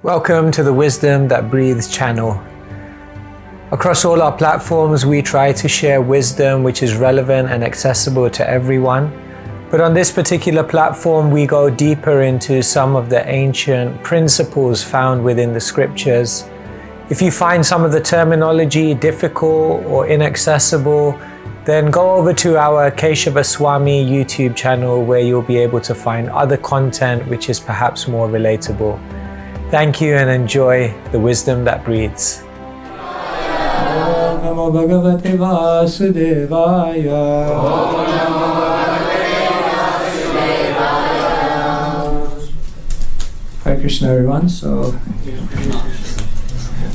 Welcome to the Wisdom That Breathes channel. Across all our platforms, we try to share wisdom which is relevant and accessible to everyone. But on this particular platform, we go deeper into some of the ancient principles found within the scriptures. If you find some of the terminology difficult or inaccessible, then go over to our Keshava Swami YouTube channel where you'll be able to find other content which is perhaps more relatable. Thank you and enjoy the wisdom that breathes. Om Namo Bhagavate Vasudevaya. Om Namo Bhagavate Vasudevaya. Hare Krishna, everyone. So,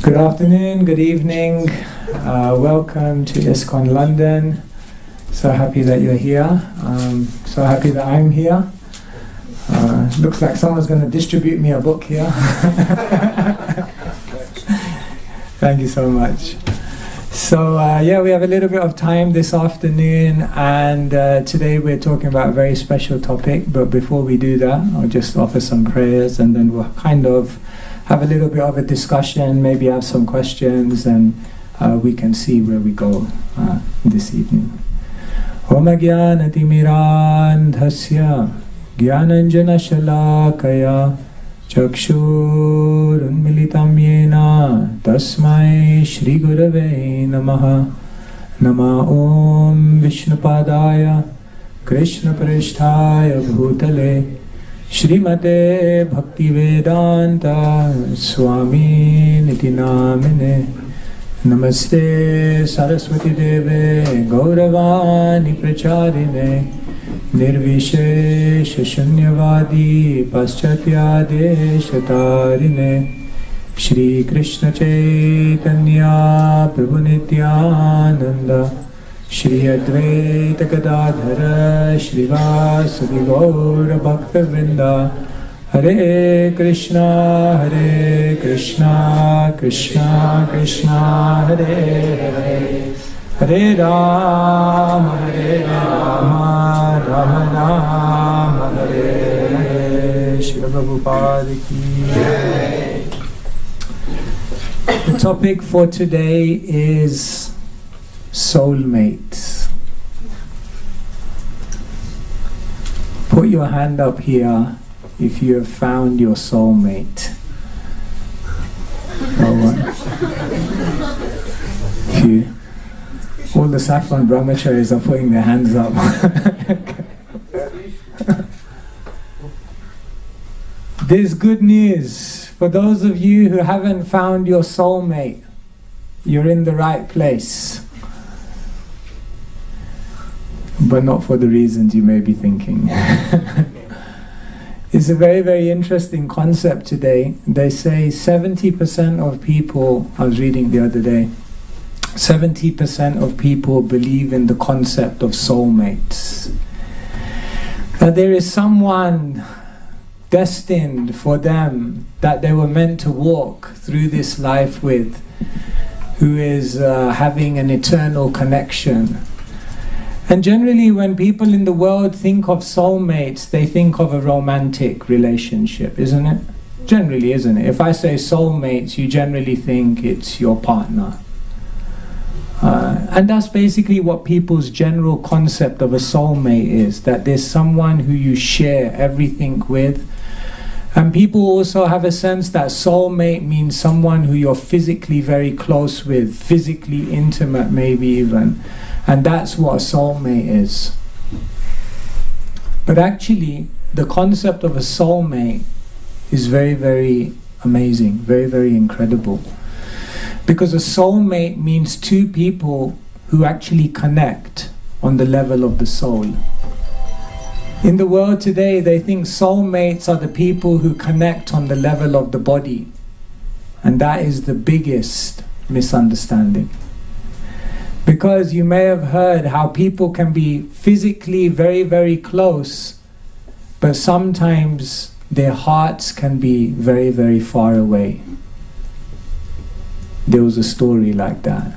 good afternoon, good evening. Welcome to ISKCON London. So happy that you're here. So happy that I'm here. Looks like someone's going to distribute me a book here. Thank you so much. So we have a little bit of time this afternoon, and today we're talking about a very special topic. But before we do that, I'll just offer some prayers, and then we'll kind of have a little bit of a discussion, maybe have some questions, and we can see where we go this evening. Om Jnanati Mirandhasya Jnananjana Shalakaya Chakshurunmilitam Yena Tasmai Shri Gurave Namaha. Nama Om Vishnupadaya Krishna Prishthaya Bhutale Shrimate Bhaktivedanta Swami Niti Namine. Namaste Saraswati Deve Gauravani Pracharine Nirvishesha Shunyavadi Paschatyadesh Shri Krishna Chaitanya Prabhu Nityananda Shri Advaita Gadadhara Shri Vasadi Gaura Bhakta Vrinda Hare Krishna Krishna Krishna Hare Hare Hare Rama Rama Rama Hare Hare. Shri Prabhupada Ki Jai. The topic for today is soulmates. Put your hand up here if you have found your soulmate. All the saffron brahmacharis are putting their hands up. There's good news. For those of you who haven't found your soulmate, you're in the right place. But not for the reasons you may be thinking. It's a very, very interesting concept today. They say 70% of people, I was reading the other day, 70% of people believe in the concept of soulmates. That there is someone destined for them that they were meant to walk through this life with, who is having an eternal connection. And generally when people in the world think of soulmates, they think of a romantic relationship, isn't it? Generally, isn't it? If I say soulmates, you generally think it's your partner. And that's basically what people's general concept of a soulmate is, that there's someone who you share everything with. And people also have a sense that soulmate means someone who you're physically very close with, physically intimate maybe even. And that's what a soulmate is. But actually, the concept of a soulmate is very, very amazing, very, very incredible. Because a soulmate means two people who actually connect on the level of the soul. In the world today, they think soulmates are the people who connect on the level of the body. And that is the biggest misunderstanding. Because you may have heard how people can be physically very, very close, but sometimes their hearts can be very, very far away. There was a story like that.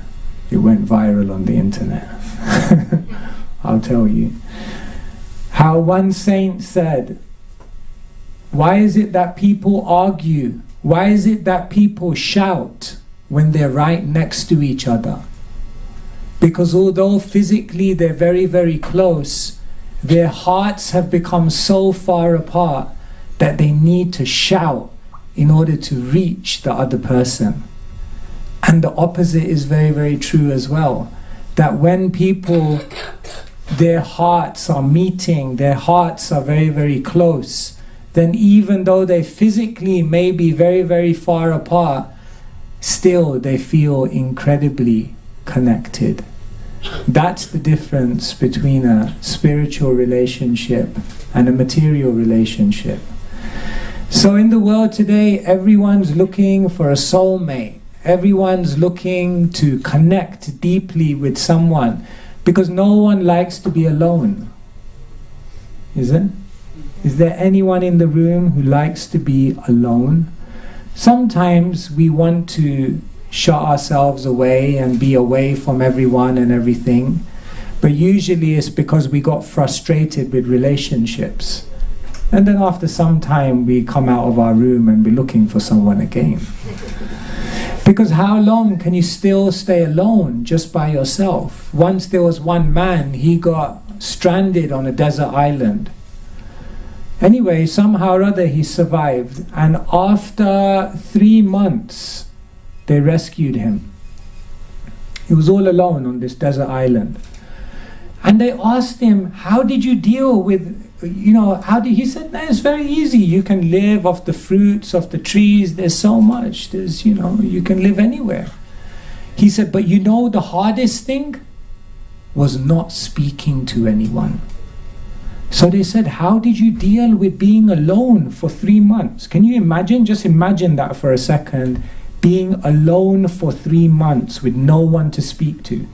It went viral on the internet. I'll tell you. How one saint said, why is it that people argue Why is it that people shout when they're right next to each other? Because although physically they're very, very close, their hearts have become so far apart that they need to shout in order to reach the other person. And the opposite is very, very true as well. That when people, their hearts are meeting, their hearts are very, very close, then even though they physically may be very, very far apart, still they feel incredibly connected. That's the difference between a spiritual relationship and a material relationship. So in the world today, everyone's looking for a soulmate. Everyone's looking to connect deeply with someone because no one likes to be alone. Is it? Is there anyone in the room who likes to be alone? Sometimes we want to shut ourselves away and be away from everyone and everything, but usually it's because we got frustrated with relationships. And then after some time we come out of our room and we're looking for someone again. Because how long can you still stay alone just by yourself? Once there was one man, he got stranded on a desert island. Anyway, somehow or other he survived, and after 3 months they rescued him. He was all alone on this desert island. And they asked him, how did you deal with, he said, no, it's very easy. You can live off the fruits of the trees. There's so much. There's, you can live anywhere. He said, but the hardest thing was not speaking to anyone. So they said, how did you deal with being alone for 3 months? Can you imagine? Just imagine that for a second. Being alone for 3 months with no one to speak to.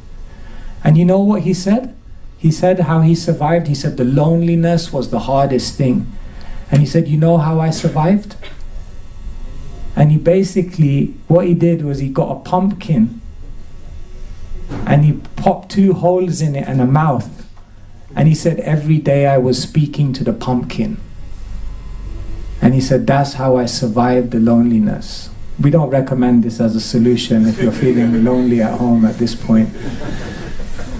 And you know what he said? He said how he survived. He said the loneliness was the hardest thing. And he said, you know how I survived? And he basically, what he did was he got a pumpkin and he popped 2 holes in it and a mouth. And he said, every day I was speaking to the pumpkin. And he said, that's how I survived the loneliness. We don't recommend this as a solution if you're feeling lonely at home at this point.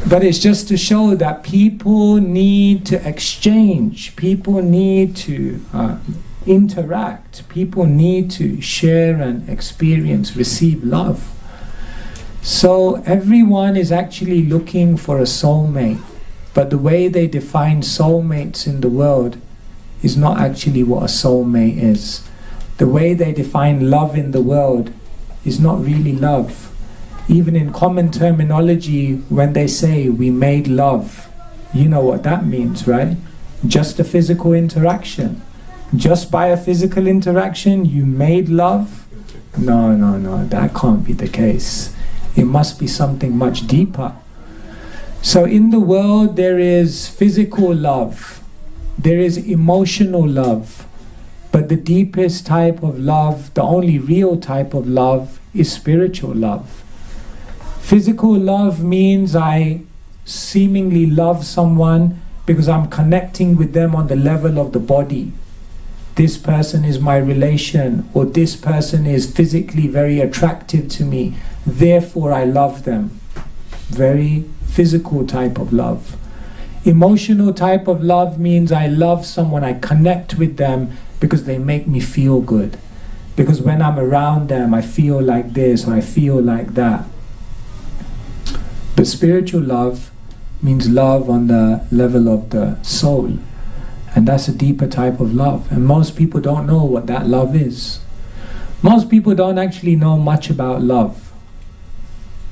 But it's just to show that people need to exchange, people need to interact, people need to share and experience, receive love. So everyone is actually looking for a soulmate, but the way they define soulmates in the world is not actually what a soulmate is. The way they define love in the world is not really love. Even in common terminology, when they say we made love, you know what that means, right? Just a physical interaction. Just by a physical interaction, you made love? No, that can't be the case. It must be something much deeper. So in the world, there is physical love, there is emotional love, but the deepest type of love, the only real type of love, is spiritual love. Physical love means I seemingly love someone because I'm connecting with them on the level of the body. This person is my relation, or this person is physically very attractive to me, therefore I love them. Very physical type of love. Emotional type of love means I love someone, I connect with them because they make me feel good. Because when I'm around them, I feel like this or I feel like that. But spiritual love means love on the level of the soul. And that's a deeper type of love. And most people don't know what that love is. Most people don't actually know much about love,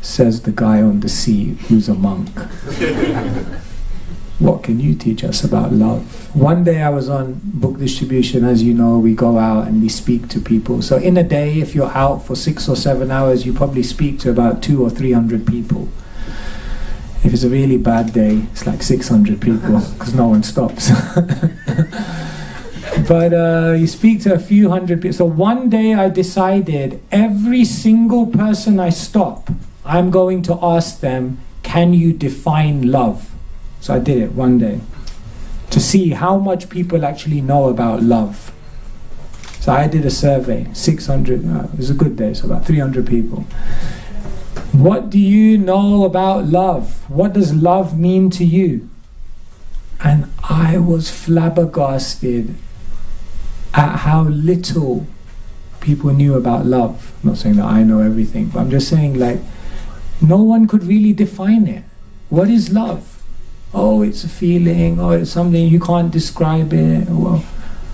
says the guy on the sea who's a monk. What can you teach us about love? One day I was on book distribution. As you know, we go out and we speak to people. So in a day, if you're out for 6 or 7 hours, you probably speak to about 200 or 300 people. If it's a really bad day, it's like 600 people because no one stops. But you speak to a few hundred people. So one day I decided every single person I stop, I'm going to ask them, can you define love? So I did it one day to see how much people actually know about love. So I did a survey, 600, it was a good day, so about 300 people. What do you know about love? What does love mean to you? And I was flabbergasted at how little people knew about love. I'm not saying that I know everything, but I'm just saying, like, no one could really define it. What is love? Oh, it's a feeling, or it's something you can't describe it. Well,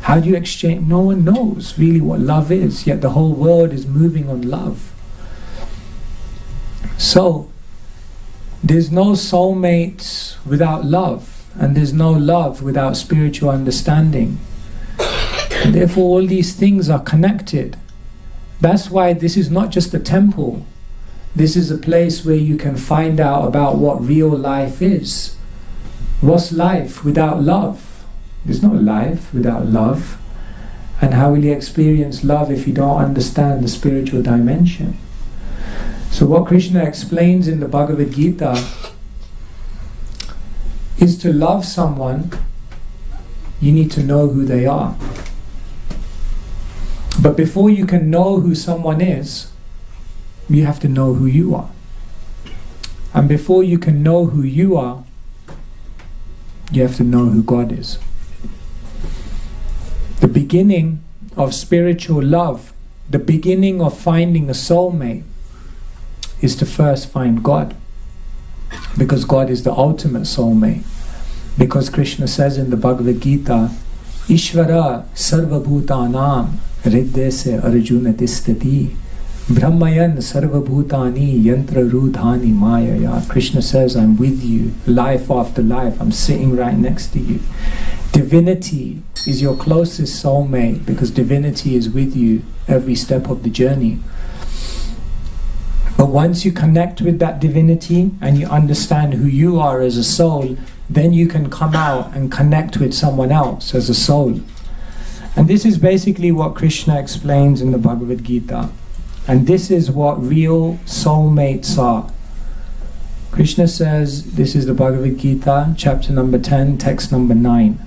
how do you exchange? No one knows really what love is, yet the whole world is moving on love. So, there's no soulmates without love, and there's no love without spiritual understanding. And therefore, all these things are connected. That's why this is not just a temple. This is a place where you can find out about what real life is. What's life without love? There's no life without love. And how will you experience love if you don't understand the spiritual dimension? So what Krishna explains in the Bhagavad Gita is to love someone, you need to know who they are. But before you can know who someone is, you have to know who you are. And before you can know who you are, you have to know who God is. The beginning of spiritual love, the beginning of finding a soulmate, is to first find God. Because God is the ultimate soulmate. Because Krishna says in the Bhagavad Gita, Ishvara sarva bhutanam riddese arjuna tistati brahmayan sarva bhutani yantra rudhani mayaya. Krishna says, I'm with you, life after life, I'm sitting right next to you. Divinity is your closest soulmate, because divinity is with you every step of the journey. But once you connect with that divinity and you understand who you are as a soul, then you can come out and connect with someone else as a soul. And this is basically what Krishna explains in the Bhagavad Gita. And this is what real soulmates are. Krishna says, this is the Bhagavad Gita, chapter number 10, text number 9.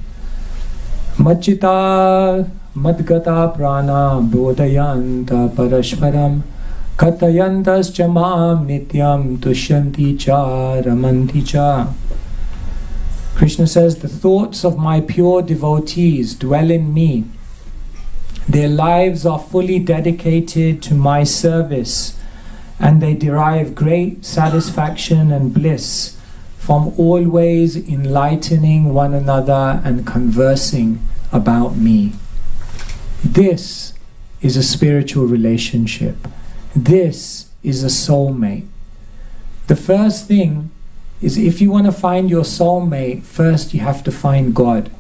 Machita madgata prana bodhayanta parashparam katayantas chamam nityam tushyanti cha ramanti cha. Krishna says, the thoughts of my pure devotees dwell in me. Their lives are fully dedicated to my service, and they derive great satisfaction and bliss from always enlightening one another and conversing about me. This is a spiritual relationship. This is a soulmate. The first thing is, if you want to find your soulmate, first you have to find God.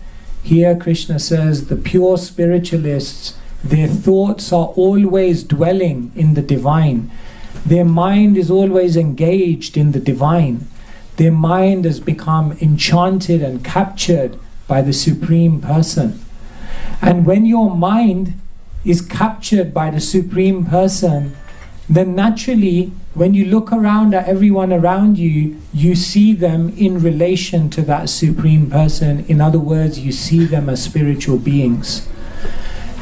Here Krishna says the pure spiritualists, their thoughts are always dwelling in the divine. Their mind is always engaged in the divine. Their mind has become enchanted and captured by the Supreme Person. And when your mind is captured by the Supreme Person, then naturally, when you look around at everyone around you, you see them in relation to that Supreme Person. In other words, you see them as spiritual beings.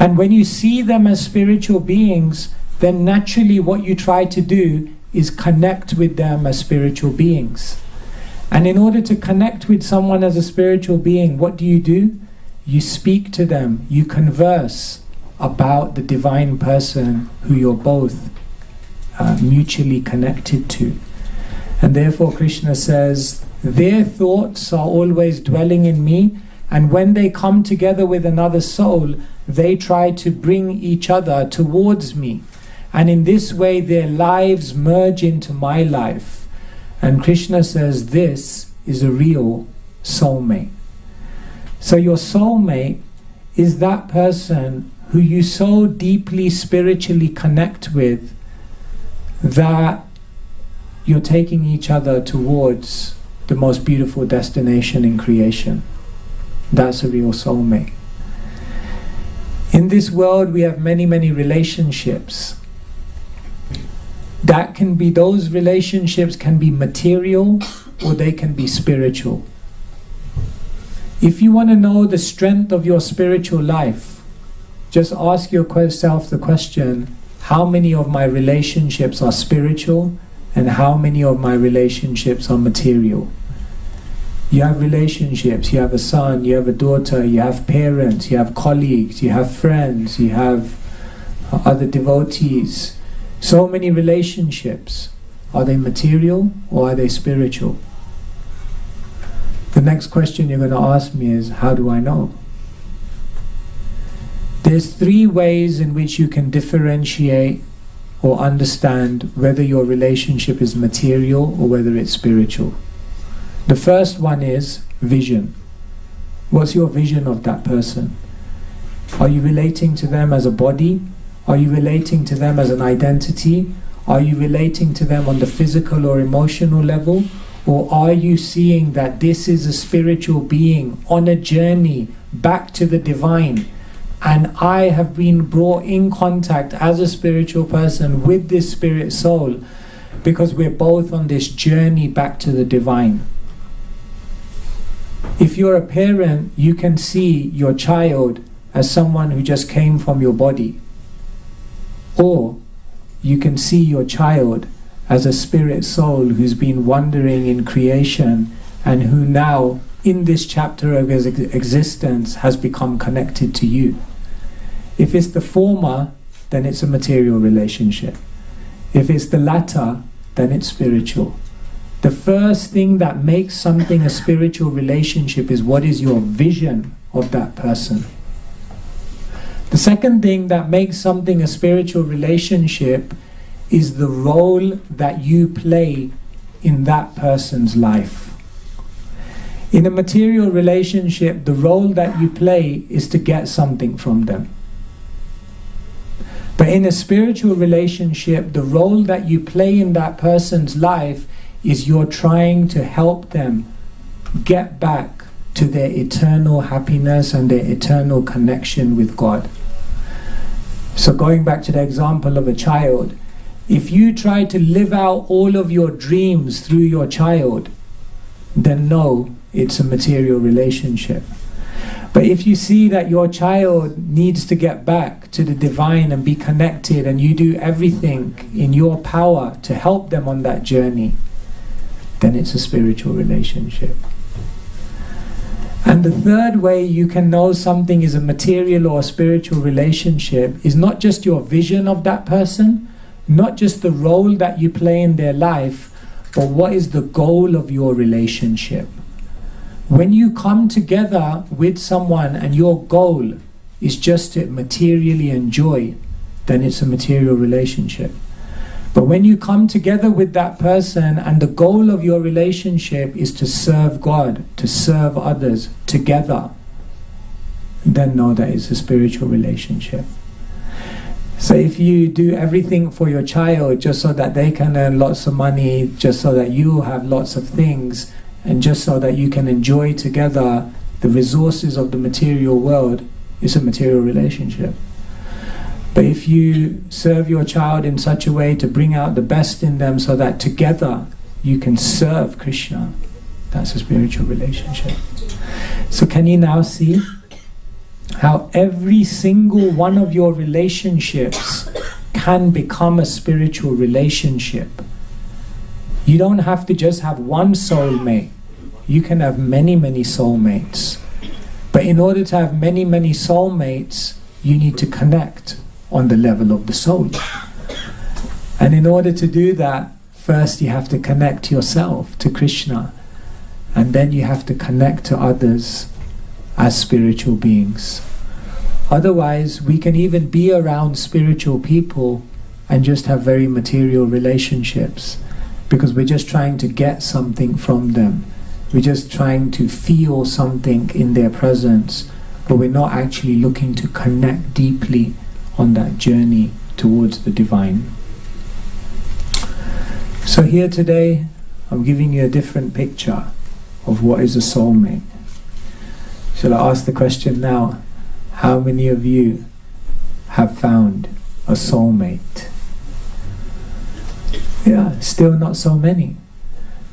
And when you see them as spiritual beings, then naturally what you try to do is connect with them as spiritual beings. And in order to connect with someone as a spiritual being, what do? You speak to them, you converse about the divine person who you're both mutually connected to. And therefore Krishna says, their thoughts are always dwelling in me, and when they come together with another soul, they try to bring each other towards me. And in this way their lives merge into my life. And Krishna says this is a real soulmate. So your soulmate is that person who you so deeply spiritually connect with that you're taking each other towards the most beautiful destination in creation. That's a real soulmate. In this world we have many, many relationships. That can be, those relationships can be material or they can be spiritual. If you want to know the strength of your spiritual life, just ask yourself the question, how many of my relationships are spiritual and how many of my relationships are material? You have relationships, you have a son, you have a daughter, you have parents, you have colleagues, you have friends, you have other devotees. So many relationships. Are they material or are they spiritual? The next question you're going to ask me is, how do I know? There's 3 ways in which you can differentiate or understand whether your relationship is material or whether it's spiritual. The first one is vision. What's your vision of that person? Are you relating to them as a body? Are you relating to them as an identity? Are you relating to them on the physical or emotional level? Or are you seeing that this is a spiritual being on a journey back to the divine, and I have been brought in contact as a spiritual person with this spirit soul because we're both on this journey back to the divine? If you're a parent, you can see your child as someone who just came from your body. Or you can see your child as a spirit soul who's been wandering in creation and who now, in this chapter of his existence, has become connected to you. If it's the former, then it's a material relationship. If it's the latter, then it's spiritual. The first thing that makes something a spiritual relationship is what is your vision of that person. The second thing that makes something a spiritual relationship is the role that you play in that person's life. In a material relationship, the role that you play is to get something from them. But in a spiritual relationship, the role that you play in that person's life is you're trying to help them get back to their eternal happiness and their eternal connection with God. So going back to the example of a child, if you try to live out all of your dreams through your child, then no, it's a material relationship. But if you see that your child needs to get back to the divine and be connected, and you do everything in your power to help them on that journey, then it's a spiritual relationship. And the third way you can know something is a material or a spiritual relationship is not just your vision of that person, not just the role that you play in their life, but what is the goal of your relationship. When you come together with someone and your goal is just to materially enjoy, then it's a material relationship. But when you come together with that person and the goal of your relationship is to serve God, to serve others together, then know that it's a spiritual relationship. So if you do everything for your child just so that they can earn lots of money, just so that you have lots of things, and just so that you can enjoy together the resources of the material world, it's a material relationship. But if you serve your child in such a way to bring out the best in them so that together you can serve Krishna, that's a spiritual relationship. So can you now see how every single one of your relationships can become a spiritual relationship? You don't have to just have one soulmate. You can have many, many soulmates. But in order to have many, many soulmates, you need to connect on the level of the soul. And in order to do that, first you have to connect yourself to Krishna, and then you have to connect to others as spiritual beings. Otherwise, we can even be around spiritual people and just have very material relationships, because we're just trying to get something from them. We're just trying to feel something in their presence, but we're not actually looking to connect deeply on that journey towards the divine. So here today, I'm giving you a different picture of what is a soulmate. Shall I ask the question now? How many of you have found a soulmate? Yeah, still not so many.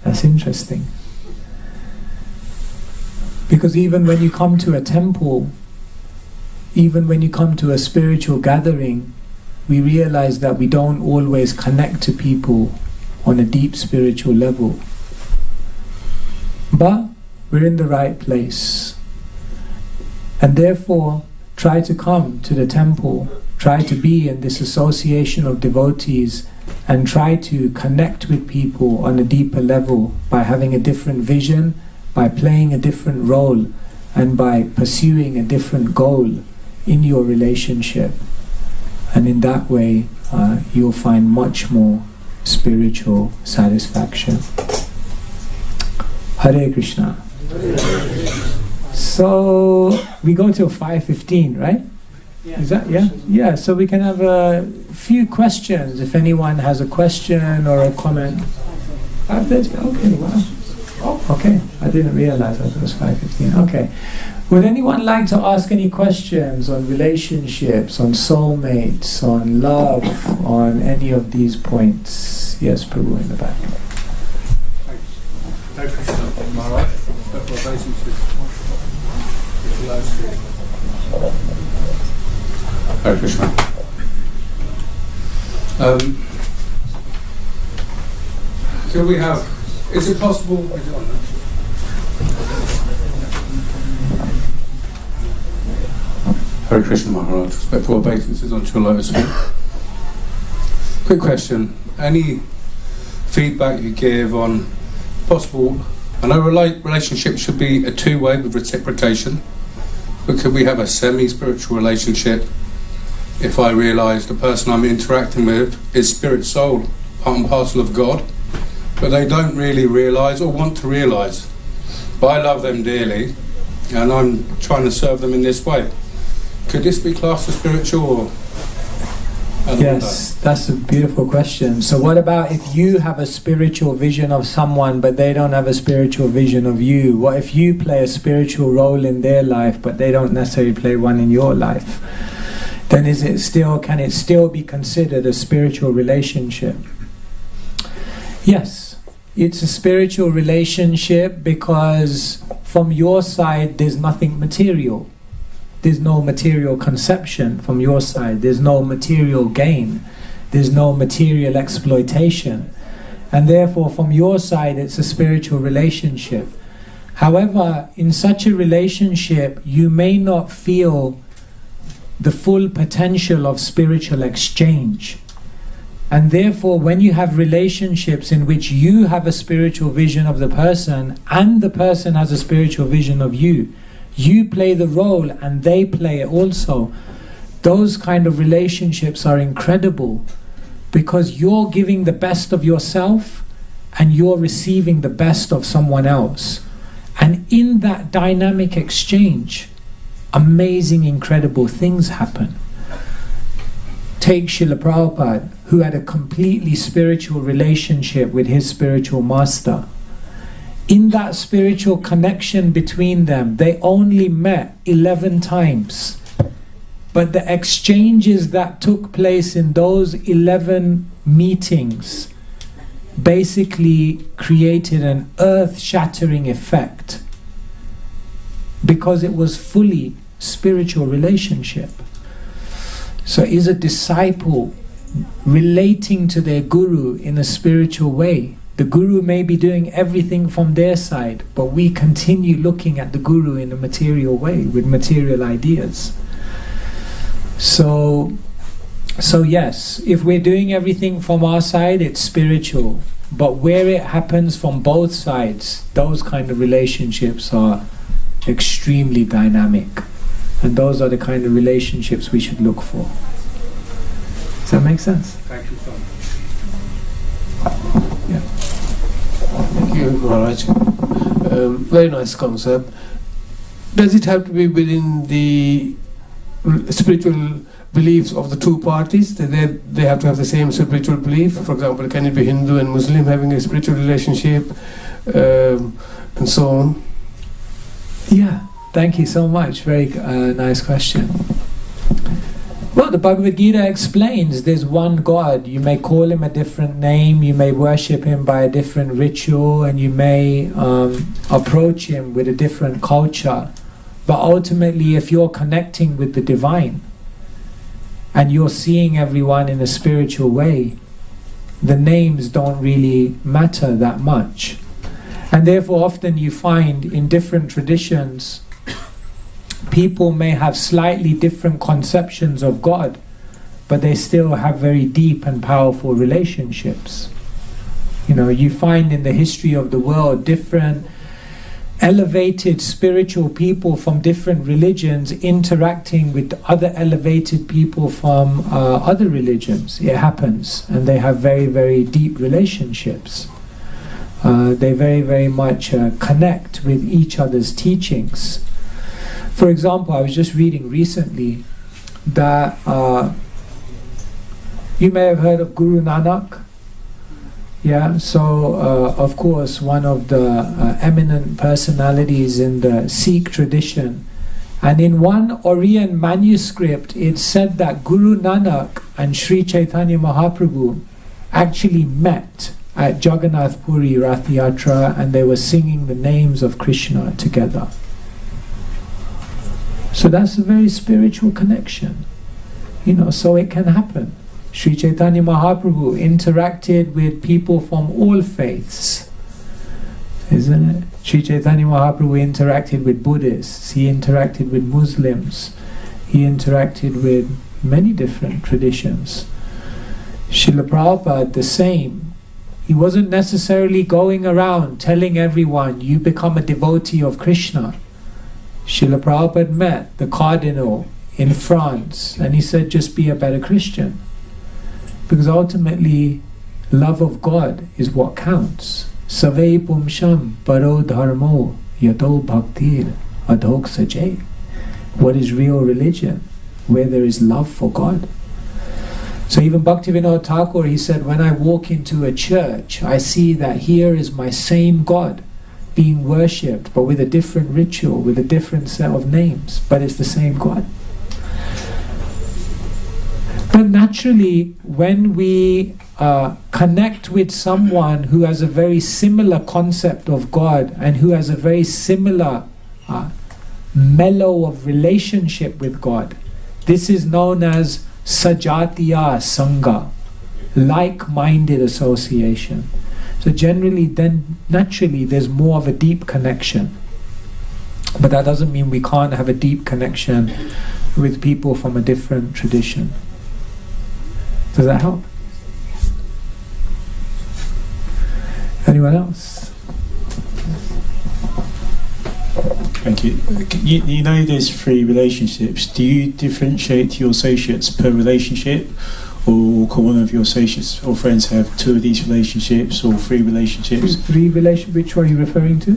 That's interesting. Because even when you come to a temple, even when you come to a spiritual gathering, we realize that we don't always connect to people on a deep spiritual level. But we're in the right place. And therefore, try to come to the temple, try to be in this association of devotees, and try to connect with people on a deeper level by having a different vision, by playing a different role, and by pursuing a different goal in your relationship. And in that way, you'll find much more spiritual satisfaction. Hare Krishna. So we go till 5:15, right? Yeah. Is that, yeah? Yeah, so we can have a few questions if anyone has a question or a comment. 5:30, okay, wow. Oh, okay, I didn't realize that it was 5:15. Okay. Would anyone like to ask any questions on relationships, on soulmates, on love, on any of these points? Yes, Prabhu in the back. Hare Krishna, Maharaj. Hare Krishna. So we have, is it possible? Hare Krishna Maharaj, respectful obeisances onto your lotus feet. Quick question, any feedback you give on possible, I know relationships should be a two-way with reciprocation, but could we have a semi-spiritual relationship if I realise the person I'm interacting with is spirit soul, part and parcel of God, but they don't really realise or want to realise, but I love them dearly and I'm trying to serve them in this way. Could this be classed as spiritual or? Yes, that's a beautiful question. So what about if you have a spiritual vision of someone but they don't have a spiritual vision of you? What if you play a spiritual role in their life but they don't necessarily play one in your life? Then can it still be considered a spiritual relationship? Yes, it's a spiritual relationship because from your side there's nothing material. There's no material conception from your side. There's no material gain. There's no material exploitation. And therefore, from your side, it's a spiritual relationship. However, in such a relationship, you may not feel the full potential of spiritual exchange. And therefore, when you have relationships in which you have a spiritual vision of the person and the person has a spiritual vision of you, you play the role and they play it also. Those kind of relationships are incredible because you're giving the best of yourself and you're receiving the best of someone else. And in that dynamic exchange, amazing, incredible things happen. Take Srila Prabhupada, who had a completely spiritual relationship with his spiritual master. In that spiritual connection between them, they only met 11 times. But the exchanges that took place in those 11 meetings basically created an earth-shattering effect because it was fully spiritual relationship. So is a disciple relating to their guru in a spiritual way? The guru may be doing everything from their side, but we continue looking at the guru in a material way, with material ideas. So yes, if we're doing everything from our side, it's spiritual. But where it happens from both sides, those kind of relationships are extremely dynamic. And those are the kind of relationships we should look for. Does that make sense? Thank you so much. Yeah. Thank you, Maharaj. Very nice concept. Does it have to be within the spiritual beliefs of the two parties? That they have to have the same spiritual belief? For example, can it be Hindu and Muslim having a spiritual relationship, and so on? Yeah, thank you so much. Very nice question. Well, the Bhagavad Gita explains there's one God. You may call him a different name, you may worship him by a different ritual, and you may approach him with a different culture. But ultimately, if you're connecting with the divine and you're seeing everyone in a spiritual way, the names don't really matter that much. And therefore often you find in different traditions, people may have slightly different conceptions of God, but they still have very deep and powerful relationships. You know, you find in the history of the world different elevated spiritual people from different religions interacting with other elevated people from other religions. It happens, and they have very, very deep relationships. They very, very much connect with each other's teachings. For example, I was just reading recently that you may have heard of Guru Nanak. Yeah, so of course one of the eminent personalities in the Sikh tradition, and in one Orion manuscript it said that Guru Nanak and Sri Chaitanya Mahaprabhu actually met at Jagannath Puri Rath Yatra, and they were singing the names of Krishna together. So that's a very spiritual connection, you know, so it can happen. Sri Chaitanya Mahaprabhu interacted with people from all faiths, isn't it? Sri Chaitanya Mahaprabhu interacted with Buddhists, he interacted with Muslims, he interacted with many different traditions. Srila Prabhupada, the same. He wasn't necessarily going around telling everyone, you become a devotee of Krishna. Srila Prabhupada met the cardinal in France, and he said, just be a better Christian. Because ultimately, love of God is what counts. Savai pumsham paro dharmo yato bhaktir adhok sajay. What is real religion? Where there is love for God. So even Bhaktivinoda Thakur, he said, when I walk into a church, I see that here is my same God being worshipped, but with a different ritual, with a different set of names, but it's the same God. But naturally, when we connect with someone who has a very similar concept of God and who has a very similar mellow of relationship with God, this is known as Sajatiya Sangha, like-minded association. So generally, then naturally, there's more of a deep connection. But that doesn't mean we can't have a deep connection with people from a different tradition. Does that help? Anyone else? Thank you. You know there's 3 relationships. Do you differentiate your associates per relationship? Or can one of your associates or friends have 2 of these relationships or 3 relationships? 3 relationships, which one are you referring to?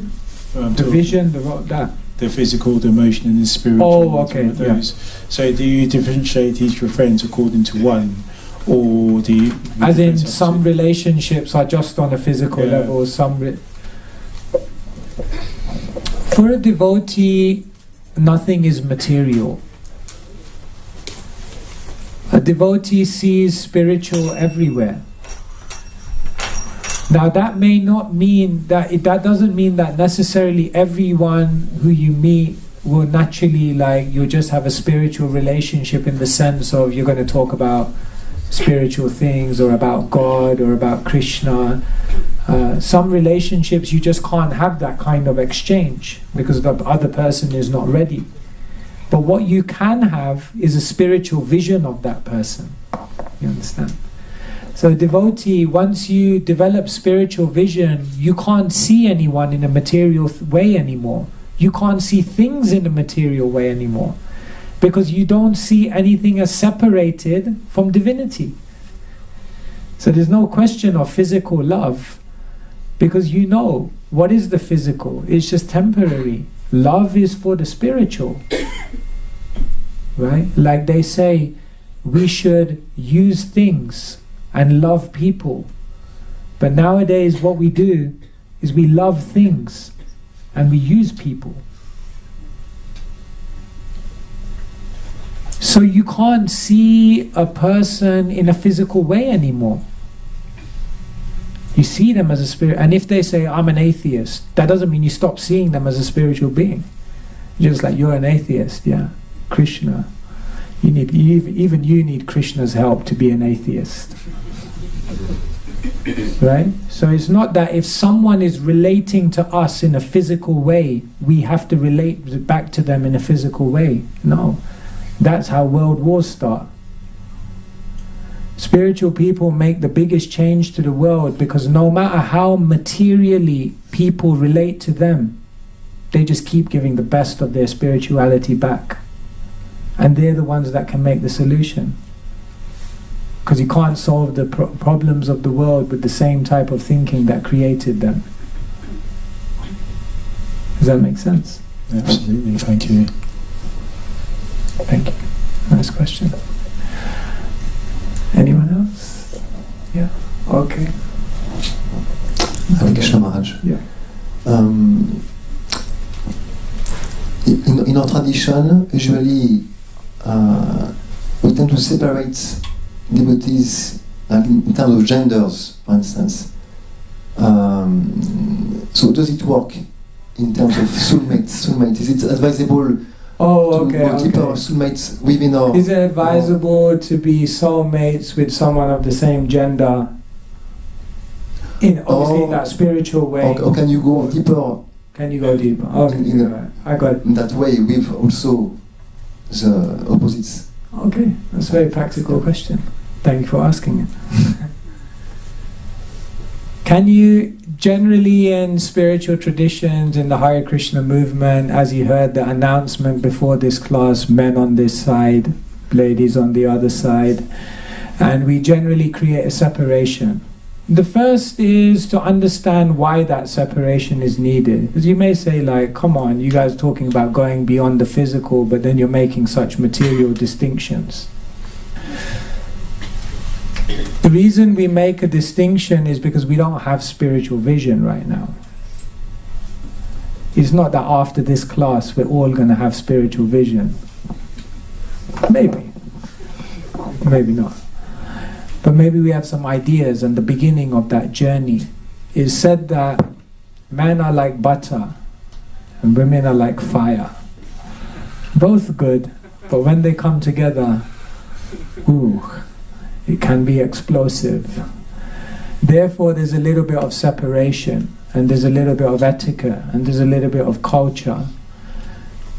The vision, that? The physical, the emotional and the spiritual. Oh, okay. Yeah. So do you differentiate each of your friends according to one? Or do you... As in some relationships are just on a physical level, some... For a devotee, nothing is material. A devotee sees spiritual everywhere. Now that may not mean that, that doesn't mean that necessarily everyone who you meet will naturally, like, you'll just have a spiritual relationship in the sense of you're going to talk about spiritual things or about God or about Krishna. Some relationships you just can't have that kind of exchange because the other person is not ready. But what you can have is a spiritual vision of that person. You understand? So a devotee, once you develop spiritual vision, you can't see anyone in a material way anymore. You can't see things in a material way anymore. Because you don't see anything as separated from divinity. So there's no question of physical love, because you know what is the physical. It's just temporary. Love is for the spiritual. Right? Like they say, we should use things and love people. But nowadays what we do is we love things and we use people. So you can't see a person in a physical way anymore. You see them as a spirit, and if they say, I'm an atheist, that doesn't mean you stop seeing them as a spiritual being. Just like you're an atheist, yeah. Krishna. Even you need Krishna's help to be an atheist. Right? So it's not that if someone is relating to us in a physical way, we have to relate back to them in a physical way. No. That's how world wars start. Spiritual people make the biggest change to the world because no matter how materially people relate to them, they just keep giving the best of their spirituality back. And they're the ones that can make the solution. Because you can't solve the problems of the world with the same type of thinking that created them. Does that make sense? Absolutely, thank you. Thank you. Nice question. Anyone else? Yeah. Okay. Bhagavan Keshava Maharaj. Yeah. In our tradition, usually we tend to separate devotees in terms of genders, for instance. So does it work in terms of soulmate? Is it advisable to go deeper soulmates within our... Is it advisable to be soulmates with someone of the same gender? Obviously in that spiritual way. Or can you go deeper? Can you go deeper? Okay, I got it. In that way, with also the opposites. Okay, that's a very practical question. Thank you for asking it. Can you, generally in spiritual traditions, in the Hare Krishna movement, as you heard the announcement before this class, men on this side, ladies on the other side, and we generally create a separation. The first is to understand why that separation is needed. Because you may say like, come on, you guys are talking about going beyond the physical, but then you're making such material distinctions. The reason we make a distinction is because we don't have spiritual vision right now. It's not that after this class we're all going to have spiritual vision. Maybe. Maybe not. But maybe we have some ideas, and the beginning of that journey is said that men are like butter and women are like fire. Both good, but when they come together, it can be explosive. Therefore there's a little bit of separation, and there's a little bit of etiquette, and there's a little bit of culture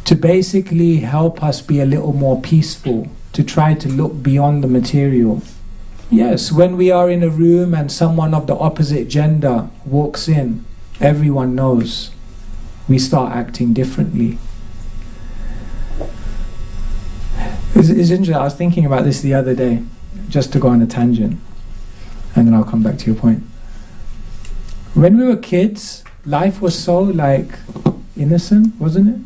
to basically help us be a little more peaceful, to try to look beyond the material. Yes, when we are in a room and someone of the opposite gender walks in, everyone knows. We start acting differently. It's interesting, I was thinking about this the other day, just to go on a tangent, and then I'll come back to your point. When we were kids, life was so innocent, wasn't it?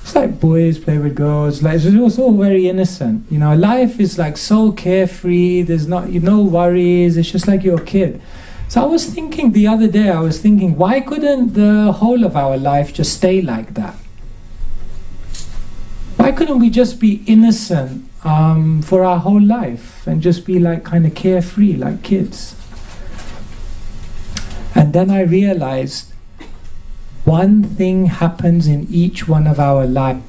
It's like boys play with girls, it was all very innocent. Life is so carefree, there's no worries, it's just like you're a kid. So I was thinking the other day, why couldn't the whole of our life just stay like that? Why couldn't we just be innocent for our whole life and just be kind of carefree like kids? And then I realized one thing happens in each one of our lives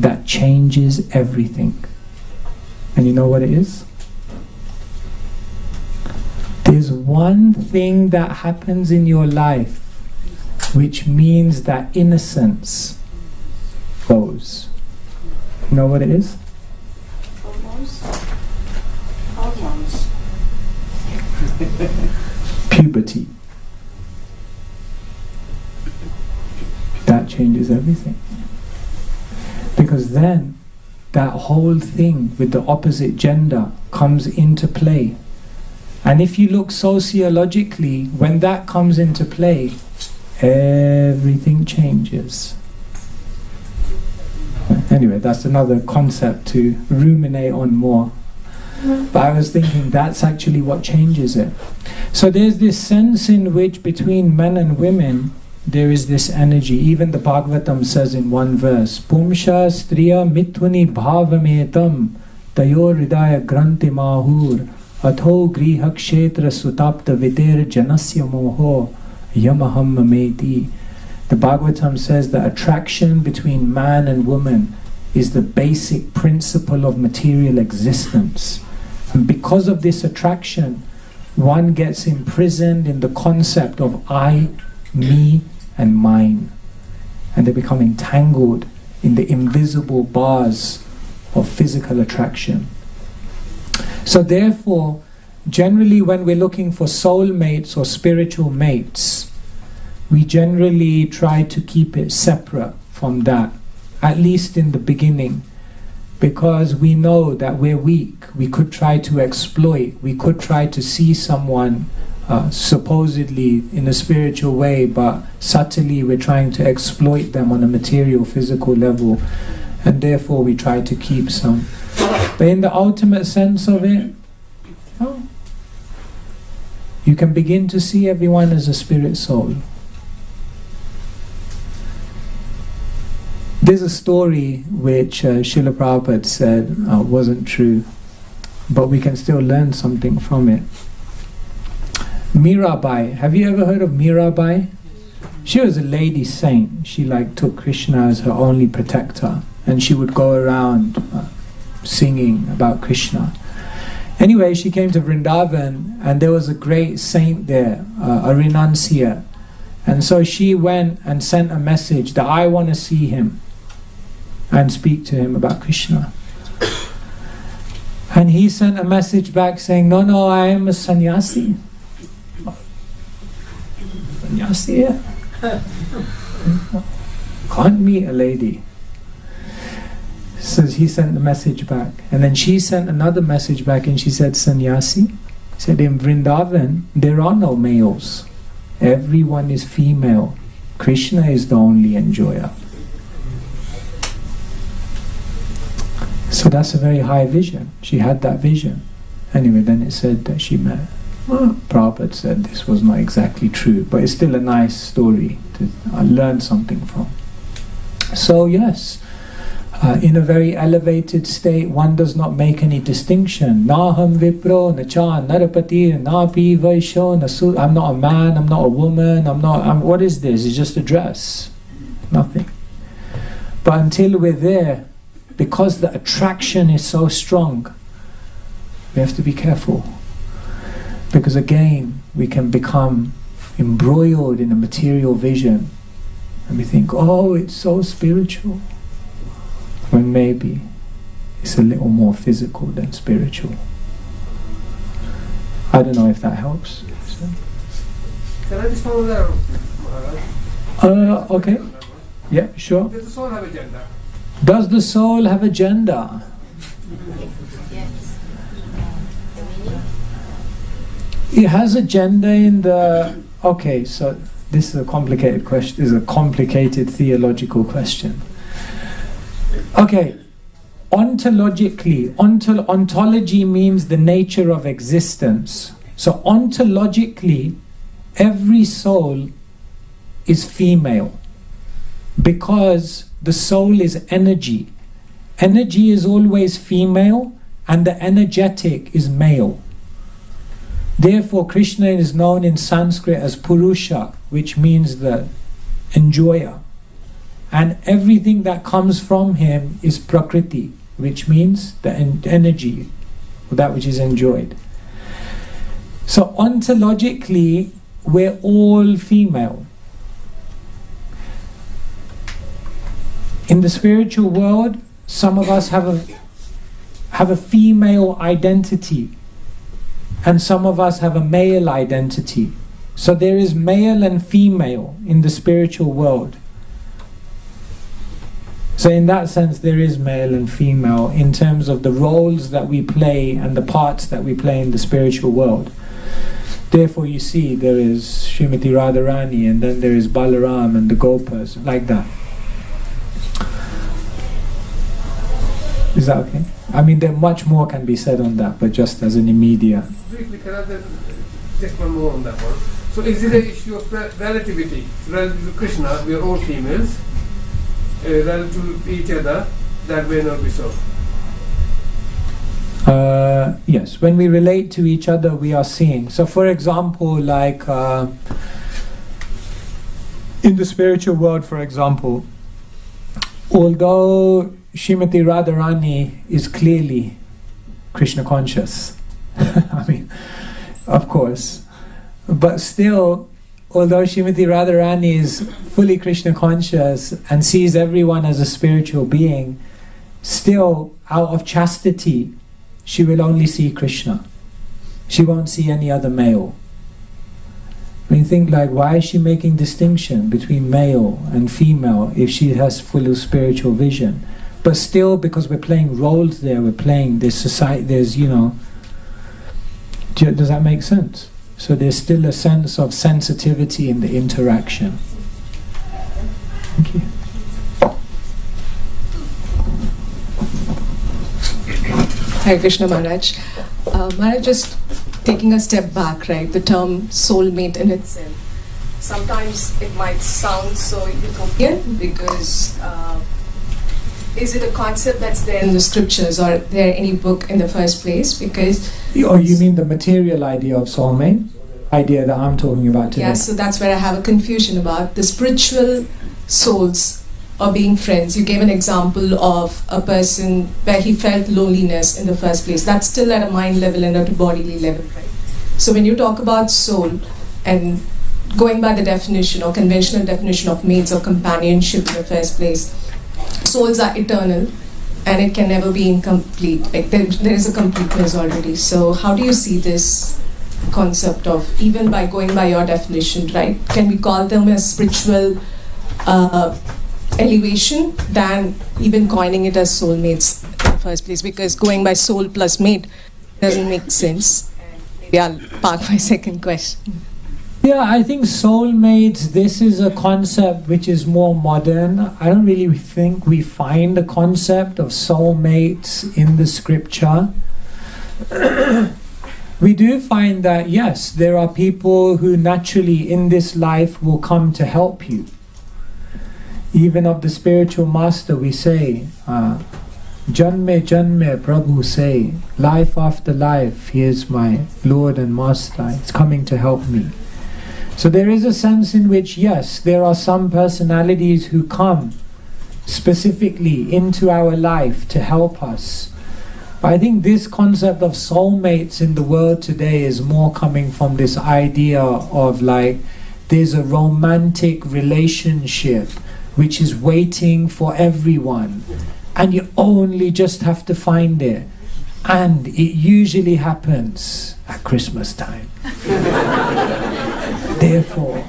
that changes everything. And you know what it is? There's one thing that happens in your life which means that innocence goes. You know what it is? Hormones. Puberty. That changes everything. Because then that whole thing with the opposite gender comes into play. And if you look sociologically, when that comes into play, everything changes. Anyway, that's another concept to ruminate on more. But I was thinking that's actually what changes it. So there's this sense in which between men and women, there is this energy. Even the Bhagavatam says in one verse, Pumsha striya mithuni bhavametam tayor hridaya granti mahur atho griha kshetra sutapta viter janasya moho yamaham mameti. The Bhagavatam says that attraction between man and woman is the basic principle of material existence. And because of this attraction, one gets imprisoned in the concept of I, me, and mine. And they become entangled in the invisible bars of physical attraction. So therefore, generally when we're looking for soulmates or spiritual mates, we generally try to keep it separate from that, at least in the beginning, because we know that we're weak. We could try to exploit, we could try to see someone supposedly in a spiritual way, but subtly we're trying to exploit them on a material, physical level, and therefore we try to keep some. But in the ultimate sense of it, you can begin to see everyone as a spirit soul. There's a story which Srila Prabhupada said wasn't true, but we can still learn something from it. Mirabai, have you ever heard of Mirabai? She was a lady saint. She took Krishna as her only protector, and she would go around singing about Krishna. Anyway, she came to Vrindavan, and there was a great saint there, a renunciate. And so she went and sent a message that I want to see him and speak to him about Krishna. And he sent a message back saying, no, I am a sannyasi. Sannyasi, yeah. Can't meet a lady. So he sent the message back. And then she sent another message back and she said, sannyasi, said in Vrindavan, there are no males. Everyone is female. Krishna is the only enjoyer. So that's a very high vision. She had that vision. Anyway, then it said that she met. Prabhupada said this was not exactly true, but it's still a nice story to learn something from. So yes, in a very elevated state, one does not make any distinction. Naham vipro, nacha narapati, napi vaisho, nasu. I'm not a man, I'm not a woman, what is this? It's just a dress. Nothing. But until we're there, because the attraction is so strong, we have to be careful. Because again, we can become embroiled in a material vision. And we think, oh, it's so spiritual. When maybe it's a little more physical than spiritual. I don't know if that helps. Can I just follow that? Okay. Yeah, sure. Does the soul have a gender? Does the soul have a gender? It has a gender in the... Okay, so this is a complicated question. This is a complicated theological question. Okay, ontologically, ontology means the nature of existence. So ontologically, every soul is female because the soul is energy. Energy is always female and the energetic is male. Therefore, Krishna is known in Sanskrit as Purusha, which means the enjoyer. And everything that comes from him is Prakriti, which means the energy, that which is enjoyed. So ontologically, we're all female. In the spiritual world, some of us have a female identity, and some of us have a male identity. So there is male and female in the spiritual world. So in that sense, there is male and female in terms of the roles that we play and the parts that we play in the spiritual world. Therefore, you see, there is Srimati Radharani, and then there is Balaram and the Gopas, like that. Is that okay? I mean, there much more can be said on that, but just as an immediate. Briefly, can I just one more on that one? So, is it an issue of relativity? Relative to Krishna, we are all females. Relative to each other, that may not be so. Yes, when we relate to each other, we are seeing. So, for example, like in the spiritual world, for example, although Srimati Radharani is clearly Krishna conscious, I mean, of course, but still, although Srimati Radharani is fully Krishna conscious and sees everyone as a spiritual being, still, out of chastity, she will only see Krishna. She won't see any other male. When you think like, why is she making distinction between male and female if she has full of spiritual vision? But still, because we're playing roles there, we're playing this society, there's, you know, does that make sense? So there's still a sense of sensitivity in the interaction. Thank you. Hare Krishna Maharaj. Maharaj, just taking a step back, right? The term soulmate in itself. Sometimes it might sound so utopian because is it a concept that's there in the scriptures or there any book in the first place? Because or you mean the material idea of soulmate? Idea that I'm talking about today. Yeah, so that's where I have a confusion about the spiritual souls or being friends. You gave an example of a person where he felt loneliness in the first place. That's still at a mind level and at a bodily level, right? So when you talk about soul and going by the definition or conventional definition of mates or companionship in the first place, souls are eternal and it can never be incomplete. Like there is a completeness already. So how do you see this concept of, even by going by your definition, right? Can we call them a spiritual elevation than even coining it as soulmates in the first place? Because going by soul plus mate doesn't make sense. Maybe I'll park my second question. Yeah, I think soulmates, this is a concept which is more modern. I don't really think we find the concept of soulmates in the scripture. We do find that, yes, there are people who naturally in this life will come to help you. Even of the spiritual master we say, Janme Janme Prabhu say, life after life, he is my Lord and Master, he's coming to help me. So there is a sense in which, yes, there are some personalities who come specifically into our life to help us. But I think this concept of soulmates in the world today is more coming from this idea of like, there's a romantic relationship which is waiting for everyone, and you only just have to find it. And it usually happens at Christmas time. Therefore,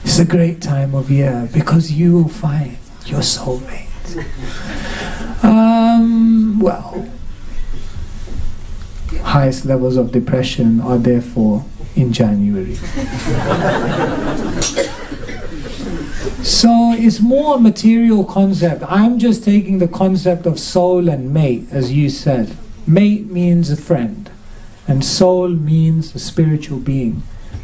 it's a great time of year because you will find your soulmate. Well, highest levels of depression are therefore in January. So it's more a material concept. I'm just taking the concept of soul and mate, as you said. Mate means a friend, and soul means a spiritual being.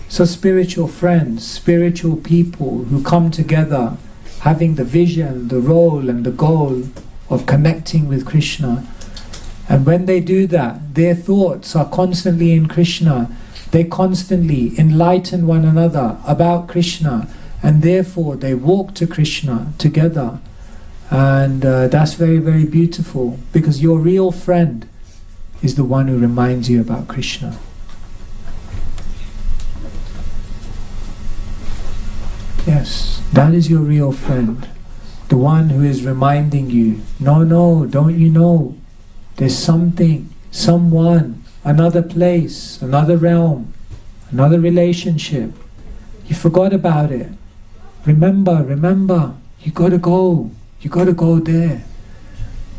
So spiritual friends, spiritual people who come together, having the vision, the role and the goal of connecting with Krishna. And when they do that, their thoughts are constantly in Krishna. They constantly enlighten one another about Krishna, and therefore they walk to Krishna together. And that's very, very beautiful, because your real friend is the one who reminds you about Krishna. Yes, that is your real friend. The one who is reminding you, no, don't you know? There's something, someone, another place, another realm, another relationship. You forgot about it. Remember, you gotta go there.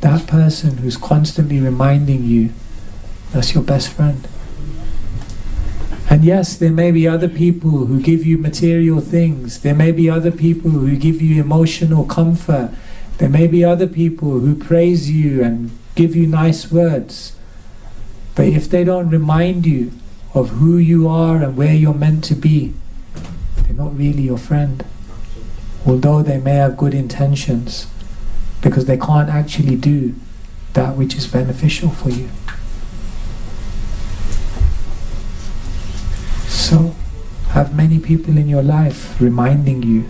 That person who's constantly reminding you, that's your best friend. And yes, there may be other people who give you material things. There may be other people who give you emotional comfort. There may be other people who praise you and give you nice words. But if they don't remind you of who you are and where you're meant to be, they're not really your friend. Although they may have good intentions, because they can't actually do that which is beneficial for you. So, have many people in your life reminding you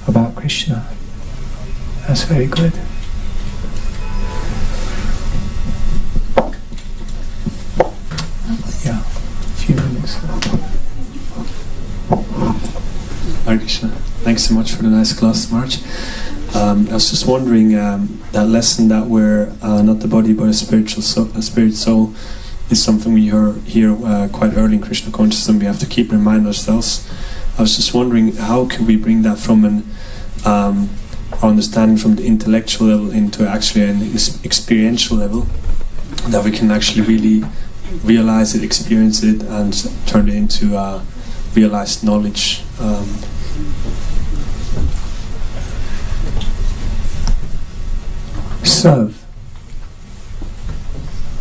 about Krishna. That's very good. Yeah, a few minutes. Hare Krishna. Thanks so much for the nice class, March. I was just wondering, that lesson that we're not the body but a spirit soul is something we hear quite early in Krishna consciousness, and we have to keep reminding ourselves. I was just wondering, how can we bring that from an understanding from the intellectual level into actually an experiential level, that we can actually really realize it, experience it, and turn it into realized knowledge. Serve.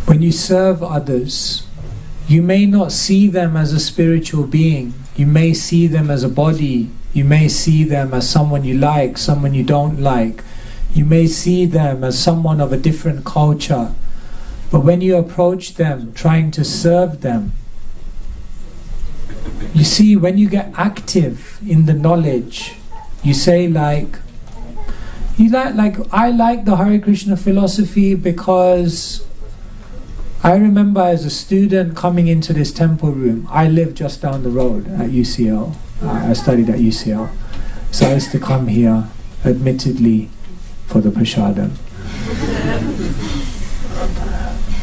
When you serve others, you may not see them as a spiritual being. You may see them as a body. You may see them as someone you like, someone you don't like. You may see them as someone of a different culture. But when you approach them, trying to serve them, you see, when you get active in the knowledge, you say I like the Hare Krishna philosophy because I remember as a student coming into this temple room. I lived just down the road at UCL. I studied at UCL. So I used to come here, admittedly, for the prasadam.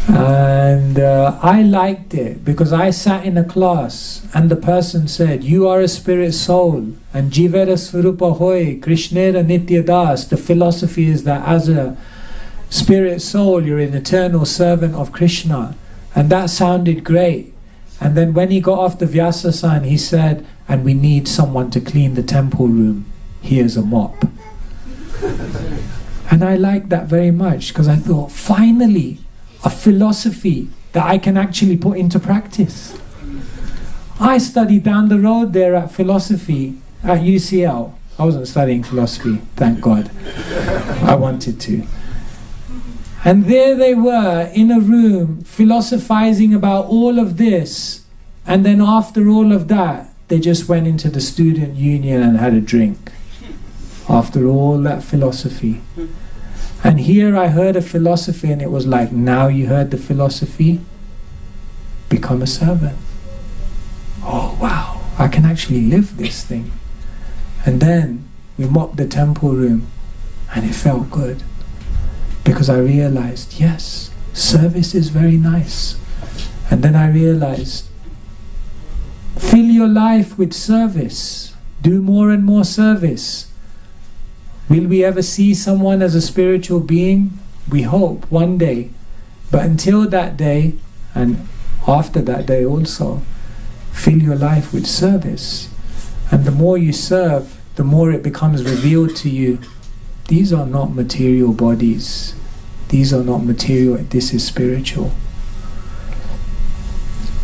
And I liked it because I sat in a class and the person said, "You are a spirit soul, and Jivera Swarupa Hoy, Krishnera Nitya Das." The philosophy is that as a spirit soul, you're an eternal servant of Krishna. And that sounded great. And then when he got off the Vyasa-san, he said, "And we need someone to clean the temple room. Here's a mop." And I liked that very much because I thought, finally, a philosophy that I can actually put into practice. I studied down the road there at philosophy at UCL. I wasn't studying philosophy, thank God. I wanted to. And there they were in a room philosophizing about all of this, and then after all of that they just went into the student union and had a drink after all that philosophy. And here I heard a philosophy and it was like, now you heard the philosophy, become a servant. Oh wow, I can actually live this thing. And then we mopped the temple room and it felt good. Because I realized, yes, service is very nice. And then I realized, fill your life with service. Do more and more service. Will we ever see someone as a spiritual being? We hope, one day. But until that day, and after that day also, fill your life with service. And the more you serve, the more it becomes revealed to you, these are not material bodies. These are not material, this is spiritual.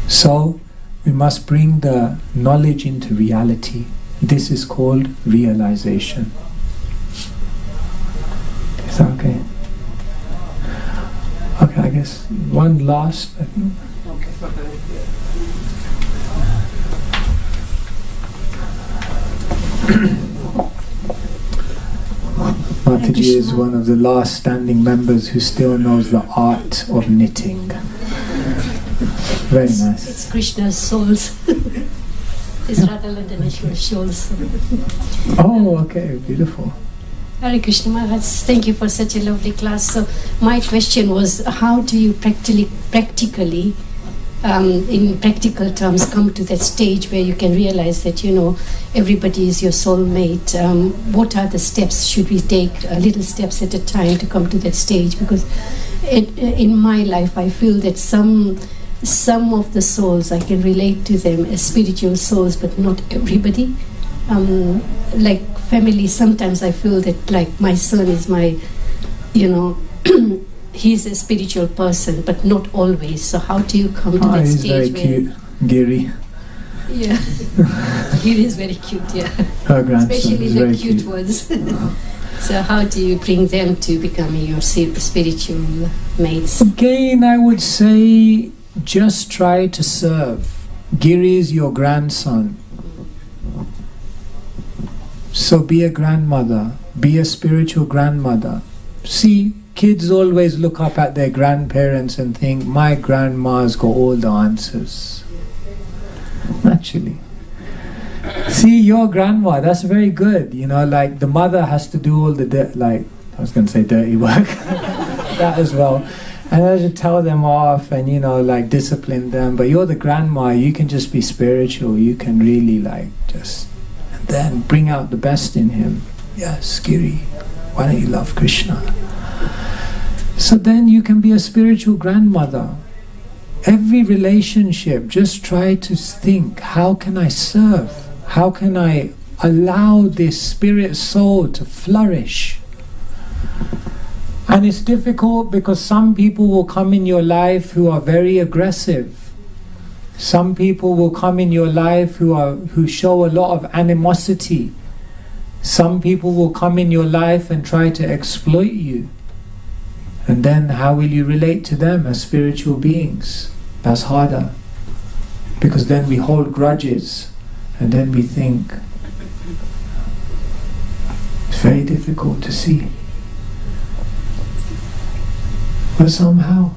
So, we must bring the knowledge into reality. This is called realization. Is that okay? Okay, I guess one last, I think. Mataji is one of the last standing members who still knows the art of knitting. Very nice. It's Krishna's souls. It's Radha Landaneshwar souls. Oh, okay, beautiful. Hare Krishna Maharaj, thank you for such a lovely class. So my question was, how do you practically, in practical terms, come to that stage where you can realize that, everybody is your soulmate? What are the steps? Should we take little steps at a time to come to that stage? Because in my life, I feel that some of the souls, I can relate to them as spiritual souls, but not everybody. Like family, sometimes I feel that like my son is my, he's a spiritual person, but not always. So how do you come to that he's stage? He's very cute, Giri. Yeah, he is very cute, yeah. Her grandson especially is the very cute cute ones. So how do you bring them to become your spiritual mates? Again, I would say just try to serve. Giri is your grandson. So be a grandmother, be a spiritual grandmother. See, kids always look up at their grandparents and think, my grandma's got all the answers. Naturally. See, your grandma, that's very good. You know, like the mother has to do all the dirty work. That as well. And I should tell them off and, you know, like discipline them. But you're the grandma, you can just be spiritual. You can really like just, and then bring out the best in him. Yes, Giri, why don't you love Krishna? So then you can be a spiritual grandmother. Every relationship, just try to think, how can I serve? How can I allow this spirit soul to flourish? And it's difficult because some people will come in your life who are very aggressive. Some people will come in your life who show a lot of animosity. Some people will come in your life and try to exploit you. And then how will you relate to them as spiritual beings? That's harder. Because then we hold grudges and then we think. It's very difficult to see. But somehow,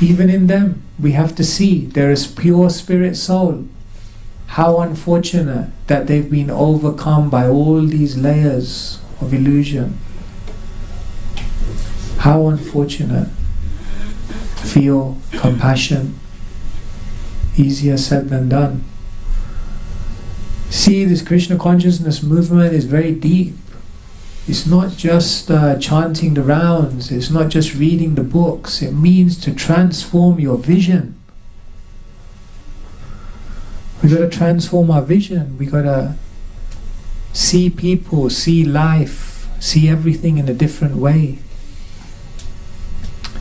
even in them, we have to see there is pure spirit soul. How unfortunate that they've been overcome by all these layers of illusion. How unfortunate. Feel compassion. Easier said than done. See, this Krishna consciousness movement is very deep. It's not just chanting the rounds, it's not just reading the books, it means to transform your vision. We've got to transform our vision, we've got to see people, see life, see everything in a different way.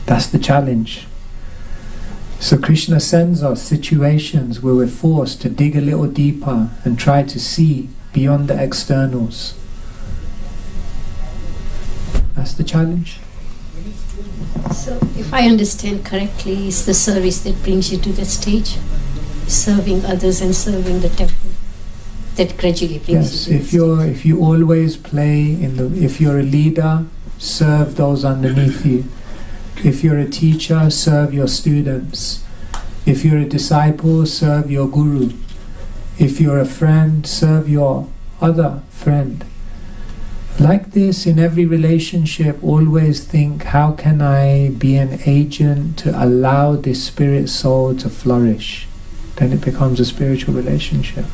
That's the challenge. So Krishna sends us situations where we're forced to dig a little deeper and try to see beyond the externals. That's the challenge. So, if I understand correctly, it's the service that brings you to that stage, serving others and serving the temple, that gradually brings you to that stage. If you always play if you're a leader, serve those underneath you. If you're a teacher, serve your students. If you're a disciple, serve your guru. If you're a friend, serve your other friend. Like this, in every relationship, always think, how can I be an agent to allow this spirit soul to flourish? Then it becomes a spiritual relationship.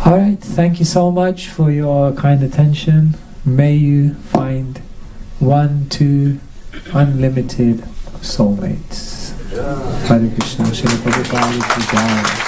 Alright, thank you so much for your kind attention. May you find 1, 2 unlimited soulmates. Hare Krishna, Srila Prabhupada ki Jai.